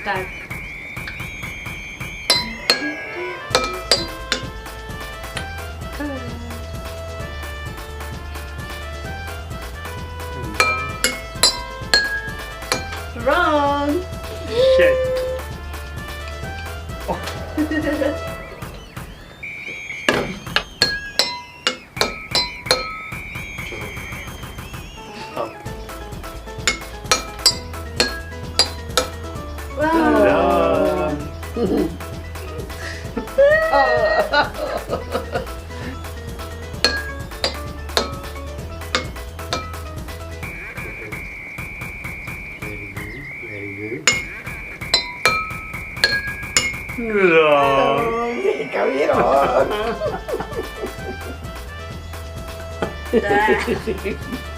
Start. Wrong. Shit. Up. Wow. Done. Very good. No. Thì cayeron. Dah.